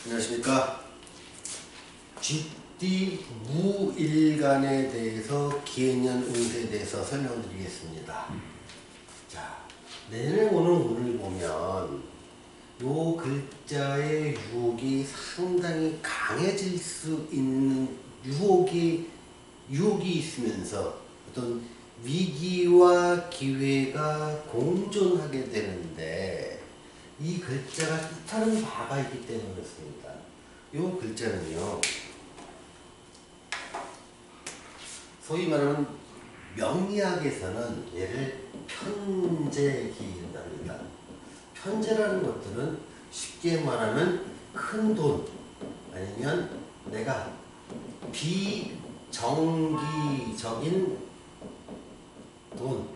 안녕하십니까. 쥐띠 무일간에 대해서 기해년 운세에 대해서 설명드리겠습니다. 자, 내년에 오는 운을 보면 요 글자의 유혹이 상당히 강해질 수 있는 유혹이 있으면서 어떤 위기와 기회가 공존하게 되는데, 이 글자가 뜻하는 바가 있기 때문에 그렇습니다. 이 글자는요, 소위 말하는 명리학에서는 얘를 편재 기인다 합니다. 편재라는 것들은 쉽게 말하면 큰 돈, 아니면 내가 비정기적인 돈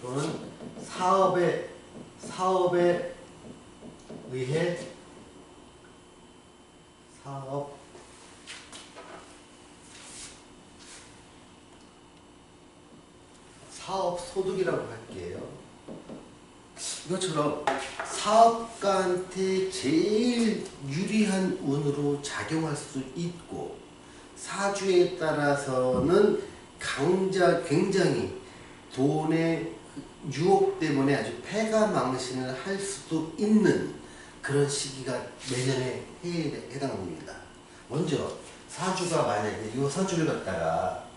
또는 사업에 의해 사업 소득이라고 할게요. 이것처럼 사업가한테 제일 유리한 운으로 작용할 수 있고, 사주에 따라서는 굉장히 돈의 유혹 때문에 아주 패가망신을 할 수도 있는 그런 시기가 내년에 해당합니다. 먼저 사주가 만약에 이 사주를 갖다가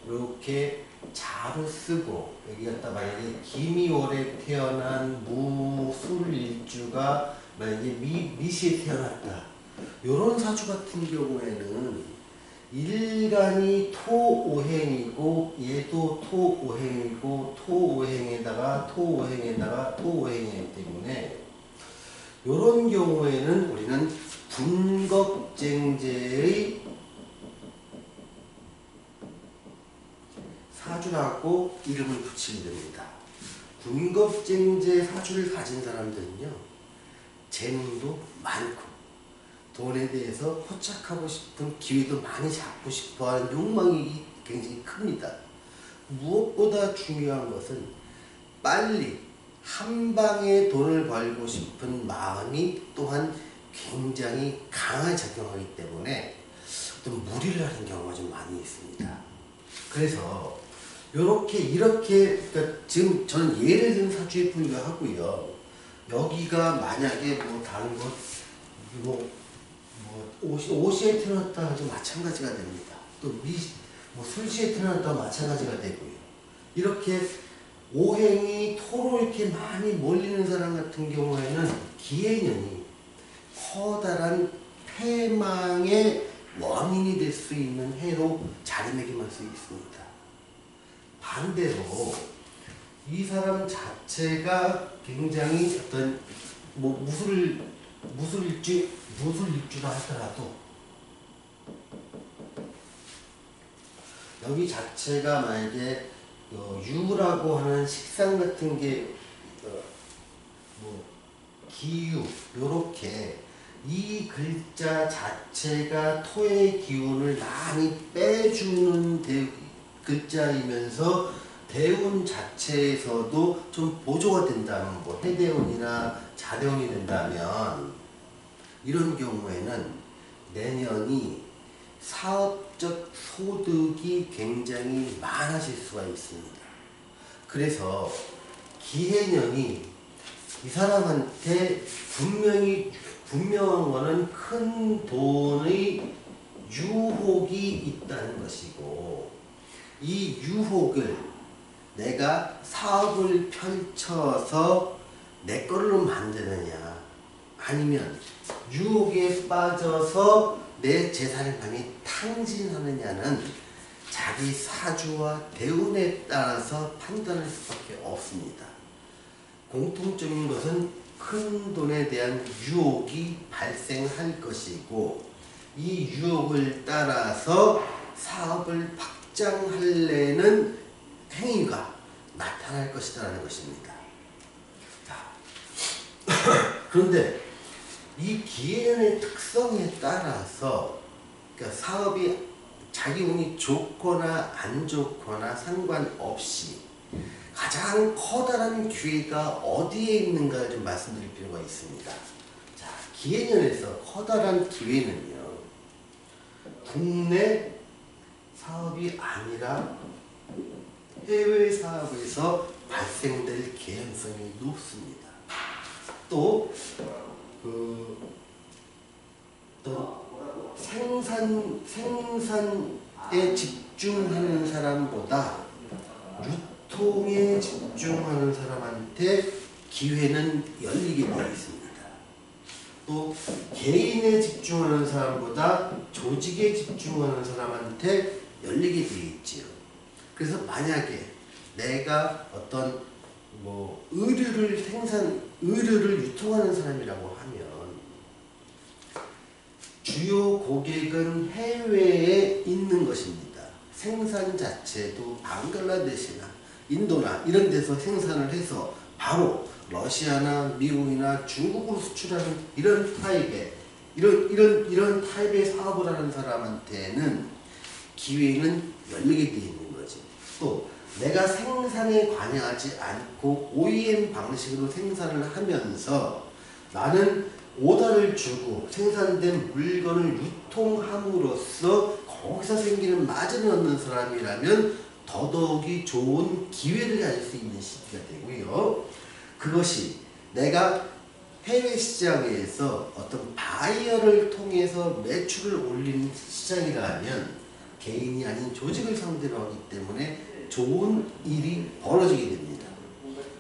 이렇게 자로 쓰고, 여기 갖다 만약에 김이월에 태어난 무술일주가 만약에 미시에 태어났다, 요런 사주 같은 경우에는 일간이 토오행이고 얘도 토오행이고 토오행에다가 토오행이기 때문에 요런 경우에는 우리는 군겁쟁제의 사주라고 이름을 붙이게 됩니다. 군겁쟁제 사주를 가진 사람들은요, 재능도 많고 돈에 대해서 포착하고 싶은 기회도 많이 잡고 싶어하는 욕망이 굉장히 큽니다. 무엇보다 중요한 것은 빨리 한 방에 돈을 벌고 싶은 마음이 또한 굉장히 강하게 작용하기 때문에 어떤 무리를 하는 경우가 좀 많이 있습니다. 그래서 이렇게 그러니까 지금 저는 예를 든 사주에 불과하고요. 여기가 만약에 뭐 다른 것 오시에 태어났다 하도 마찬가지가 됩니다. 또 술시에 태어났다 마찬가지가 되고요. 이렇게 오행이 토로 이렇게 많이 몰리는 사람 같은 경우에는 기해년이 커다란 패망의 원인이 될 수 있는 해로 자리매김할 수 있습니다. 반대로 이 사람 자체가 굉장히 어떤 무술일주라 하더라도 여기 자체가 만약에 유라고 하는 식상 같은 게 기유 요렇게 이 글자 자체가 토의 기운을 많이 빼주는 글자이면서 대운 자체에서도 좀 보조가 된다면, 뭐 해대운이나 자대운이 된다면, 이런 경우에는 내년이 사업적 소득이 굉장히 많아질 수가 있습니다. 그래서 기해년이 이 사람한테 분명한 거는 큰 돈의 유혹이 있다는 것이고, 이 유혹을 내가 사업을 펼쳐서 내 걸로 만드느냐, 아니면 유혹에 빠져서 내 재산을 많이 탕진하느냐는 자기 사주와 대운에 따라서 판단할 수밖에 없습니다. 공통적인 것은 큰 돈에 대한 유혹이 발생할 것이고, 이 유혹을 따라서 사업을 확장하려는 행위가 나타날 것이라는 것입니다. 자, 그런데 이 기해년의 특성에 따라서, 그러니까 사업이 자기 운이 좋거나 안 좋거나 상관없이 가장 커다란 기회가 어디에 있는가를 좀 말씀드릴 필요가 있습니다. 자, 기해년에서 커다란 기회는요, 국내 사업이 아니라 해외 사업에서 발생될 개연성이 높습니다. 또 생산에 집중하는 사람보다 유통에 집중하는 사람한테 기회는 열리게 되어 있습니다. 또 개인에 집중하는 사람보다 조직에 집중하는 사람한테 열리게 되어 있지요. 그래서 만약에 내가 어떤 의류를 유통하는 사람이라고 하면 주요 고객은 해외에 있는 것입니다. 생산 자체도 방글라데시나 인도나 이런 데서 생산을 해서 바로 러시아나 미국이나 중국으로 수출하는 이런 타입의 사업을 하는 사람한테는 기회는 열리게 되어 있는 거지. 또 내가 생산에 관여하지 않고 OEM 방식으로 생산을 하면서 나는 오더를 주고 생산된 물건을 유통함으로써 거기서 생기는 마진을 얻는 사람이라면 더더욱이 좋은 기회를 가질 수 있는 시기가 되고요. 그것이 내가 해외 시장에서 어떤 바이어를 통해서 매출을 올리는 시장이라면 개인이 아닌 조직을 상대로 하기 때문에 좋은 일이 벌어지게 됩니다.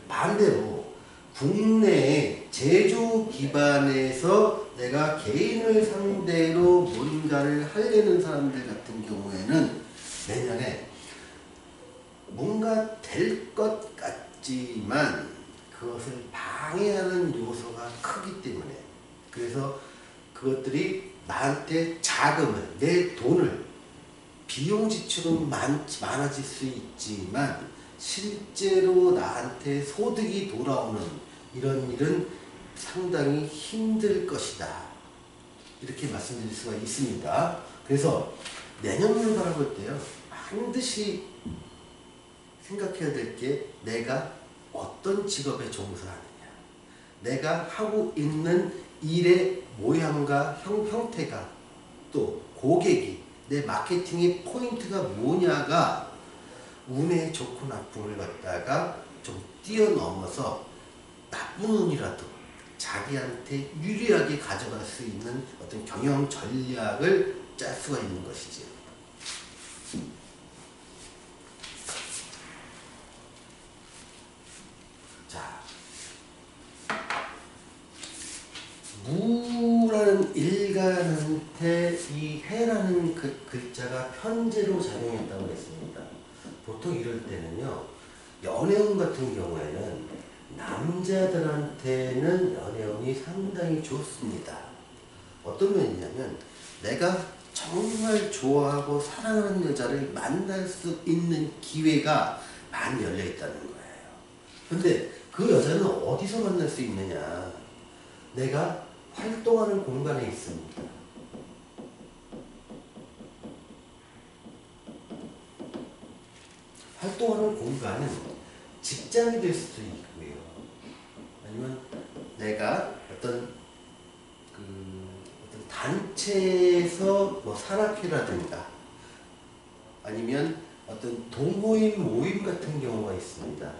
반대로 국내에 제조 기반에서 내가 개인을 상대로 뭔가를 하려는 사람들 같은 경우에는 내년에 뭔가 될 것 같지만 그것을 방해하는 요소가 크기 때문에, 그래서 그것들이 나한테 자금을, 내 돈을, 비용 지출은 많아질 수 있지만 실제로 나한테 소득이 돌아오는 이런 일은 상당히 힘들 것이다, 이렇게 말씀드릴 수가 있습니다. 그래서 내년을 바라볼 때요, 반드시 생각해야 될 게 내가 어떤 직업에 종사하느냐, 내가 하고 있는 일의 모양과 형태가, 또 고객이, 내 마케팅의 포인트가 뭐냐가 운의 좋고 나쁨을 갖다가 좀 뛰어넘어서 나쁜 운이라도 자기한테 유리하게 가져갈 수 있는 어떤 경영 전략을 짤 수가 있는 것이지요. 자, 무라는 일간한테 이 해라는 글자가 편제로 작용했다고 했습니다. 보통 이럴 때는요, 연애운 같은 경우에는 남자들한테는 연애운이 상당히 좋습니다. 어떤 면이냐면 내가 정말 좋아하고 사랑하는 여자를 만날 수 있는 기회가 많이 열려 있다는 거예요. 근데 그 여자는 어디서 만날 수 있느냐? 내가 활동하는 공간에 있습니다. 활동하는 공간은 직장이 될 수도 있고요. 아니면 내가 어떤 단체에서 산악회라든가 아니면 어떤 동호인 모임 같은 경우가 있습니다.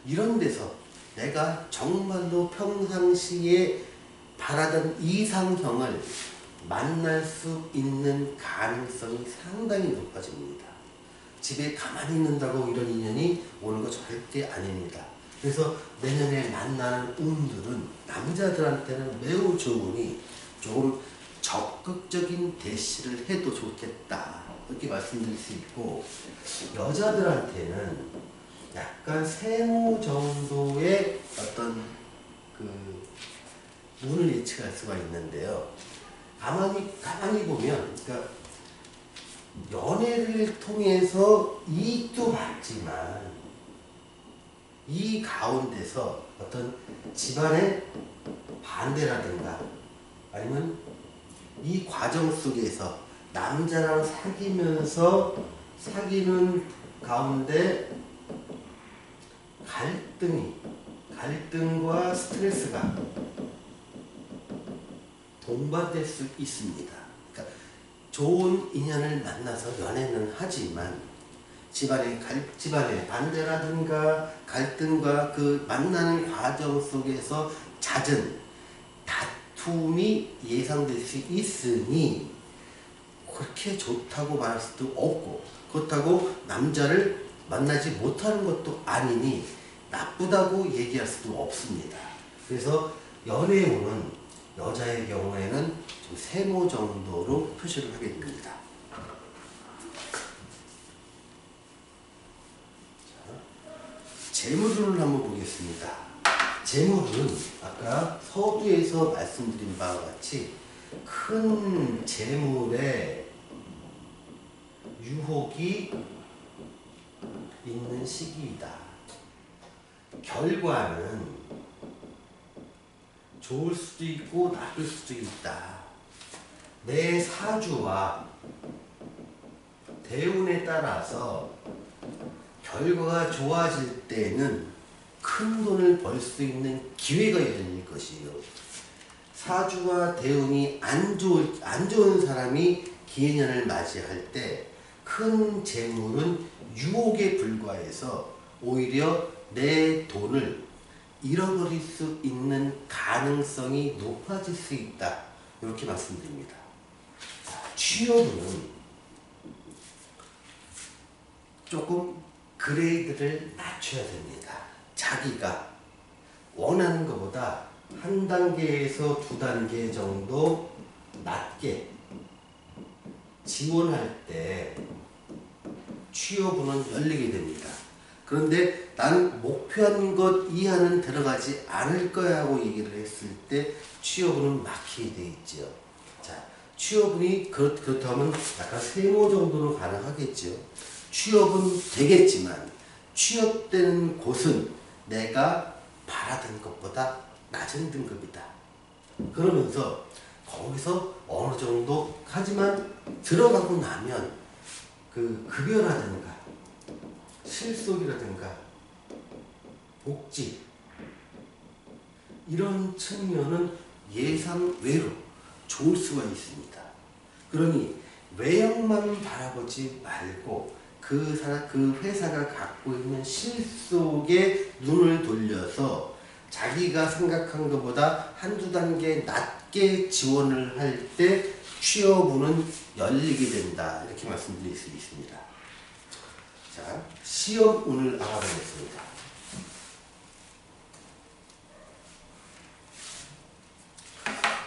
이런 데서 내가 정말로 평상시에 바라던 이상형을 만날 수 있는 가능성이 상당히 높아집니다. 집에 가만히 있는다고 이런 인연이 오는 거 절대 아닙니다. 그래서 내년에 만나는 운들은 남자들한테는 매우 좋으니 조금 적극적인 대시를 해도 좋겠다, 이렇게 말씀드릴 수 있고, 여자들한테는 약간 세모 정도의 어떤 운을 예측할 수가 있는데요. 가만히 보면, 그러니까 연애를 통해서 이익도 받지만 이 가운데서 어떤 집안의 반대라든가 아니면 이 과정 속에서 남자랑 사귀는 가운데 갈등과 스트레스가 동반될 수 있습니다. 그러니까 좋은 인연을 만나서 연애는 하지만 집안의 반대라든가 갈등과 그 만나는 과정 속에서 잦은 다툼이 예상될 수 있으니 그렇게 좋다고 말할 수도 없고, 그렇다고 남자를 만나지 못하는 것도 아니니 나쁘다고 얘기할 수도 없습니다. 그래서 연애운은 여자의 경우에는 좀 세모 정도로 표시를 하게 됩니다. 재물운을 한번 보겠습니다. 재물은 아까 서두에서 말씀드린 바와 같이 큰 재물에 유혹이 있는 시기이다. 결과는 좋을 수도 있고 나쁠 수도 있다. 내 사주와 대운에 따라서 결과가 좋아질 때는 큰 돈을 벌 수 있는 기회가 열릴 것이요. 사주와 대운이 안 좋은 사람이 기해년을 맞이할 때 큰 재물은 유혹에 불과해서 오히려 내 돈을 잃어버릴 수 있는 가능성이 높아질 수 있다. 이렇게 말씀드립니다. 취업은 조금 그레이드를 낮춰야 됩니다. 자기가 원하는 것보다 한 단계에서 두 단계 정도 낮게 지원할 때 취업운은 열리게 됩니다. 그런데 나는 목표한 것 이하는 들어가지 않을 거야 하고 얘기를 했을 때 취업운은 막히게 돼 있죠. 자, 취업운이 그렇다면 약간 세모 정도로 가능하겠죠. 취업은 되겠지만 취업되는 곳은 내가 바라던 것보다 낮은 등급이다. 그러면서 거기서 어느 정도 하지만 들어가고 나면 그 급여라든가 실속이라든가 복지 이런 측면은 예상 외로 좋을 수가 있습니다. 그러니 외형만 바라보지 말고 그 회사가 갖고 있는 실속에 눈을 돌려서 자기가 생각한 것보다 한두 단계 낮게 지원을 할 때 취업운은 열리게 된다. 이렇게 말씀드릴 수 있습니다. 자, 시험운을 알아보겠습니다.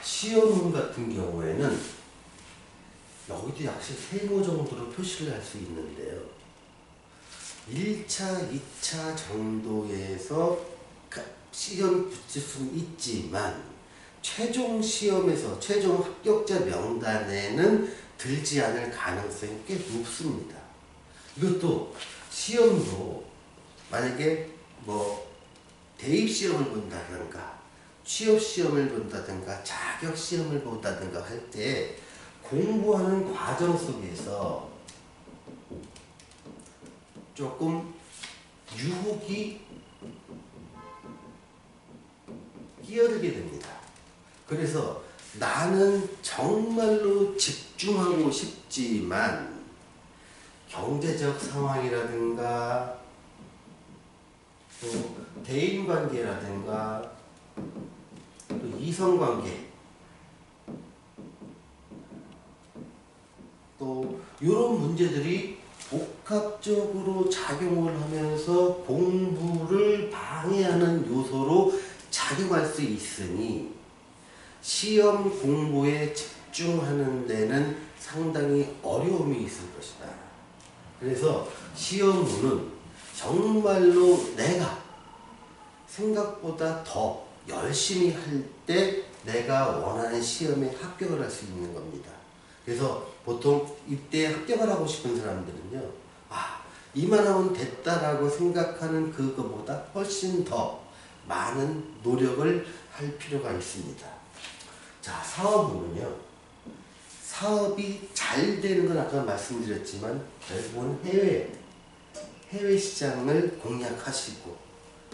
시험운 같은 경우에는 여기도 역시 세모 정도로 표시를 할 수 있는데요. 1차, 2차 정도에서 시험 붙일 수는 있지만 최종 시험에서 최종 합격자 명단에는 들지 않을 가능성이 꽤 높습니다. 이것도 시험도 만약에 대입시험을 본다든가 취업시험을 본다든가 자격시험을 본다든가 할 때 공부하는 과정 속에서 조금 유혹이 끼어들게 됩니다. 그래서 나는 정말로 집중하고 싶지만 경제적 상황이라든가 또 대인관계라든가 또 이성관계 또 이런 문제들이 복합적으로 작용을 하면서 공부를 방해하는 요소로 작용할 수 있으니 시험 공부에 집중하는 데는 상당히 어려움이 있을 것이다. 그래서 시험은 정말로 내가 생각보다 더 열심히 할 때 내가 원하는 시험에 합격을 할 수 있는 겁니다. 그래서 보통 이때 합격을 하고 싶은 사람들은요, 이만하면 됐다라고 생각하는 그거보다 훨씬 더 많은 노력을 할 필요가 있습니다. 자, 사업은요, 사업이 잘 되는 건 아까 말씀드렸지만 결국은 해외 시장을 공략하시고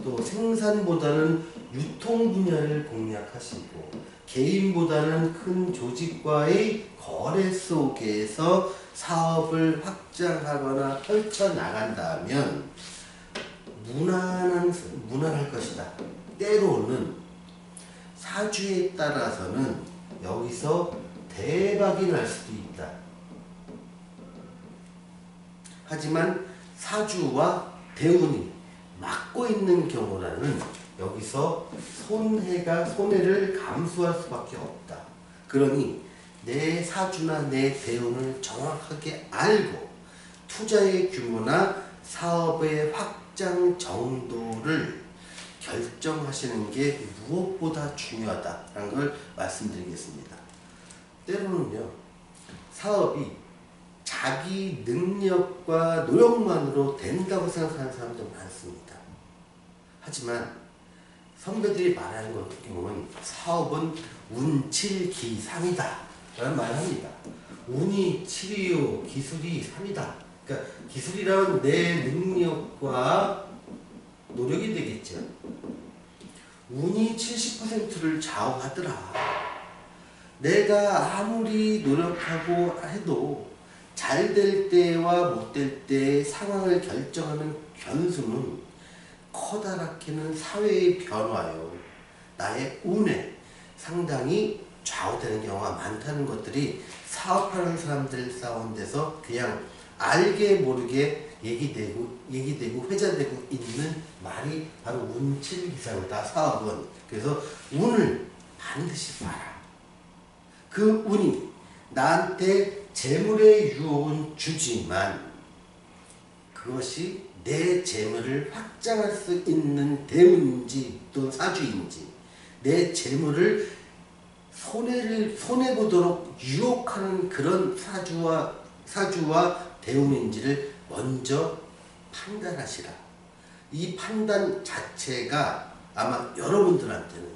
또 생산보다는 유통 분야를 공략하시고 개인보다는 큰 조직과의 거래 속에서 사업을 확장하거나 펼쳐나간다면 무난할 것이다. 때로는 사주에 따라서는 여기서 대박이 날 수도 있다. 하지만 사주와 대운이 맞고 있는 경우라는 여기서 손해를 감수할 수밖에 없다. 그러니 내 사주나 내 대운을 정확하게 알고 투자의 규모나 사업의 확장 정도를 결정하시는 게 무엇보다 중요하다라는 걸 말씀드리겠습니다. 때로는요, 사업이 자기 능력과 노력만으로 된다고 생각하는 사람도 많습니다. 하지만 선배들이 말하는 것 경우는 사업은 운칠기 3이다 라는 말을 합니다. 운이 7이요 기술이 3이다. 그러니까 기술이란 내 능력과 노력이 되겠죠. 운이 70%를 좌우하더라. 내가 아무리 노력하고 해도 잘 될 때와 못 될 때의 상황을 결정하는 변수는 커다랗게는 사회의 변화요, 나의 운에 상당히 좌우되는 경우가 많다는 것들이 사업하는 사람들 가운데서 그냥 알게 모르게 얘기되고 회자되고 있는 말이 바로 운칠기상이다, 사업은. 그래서 운을 반드시 봐라. 그 운이 나한테 재물의 유혹은 주지만 그것이 내 재물을 확장할 수 있는 대운인지 또 사주인지, 내 재물을 손해보도록 유혹하는 그런 사주와 대운인지를 먼저 판단하시라. 이 판단 자체가 아마 여러분들한테는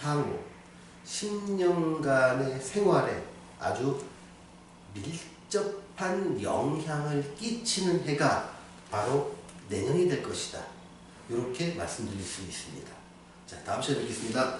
향후 10년간의 생활에 아주 밀접한 영향을 끼치는 해가 바로 내년이 될 것이다. 이렇게 말씀드릴 수 있습니다. 자, 다음 시간에 뵙겠습니다.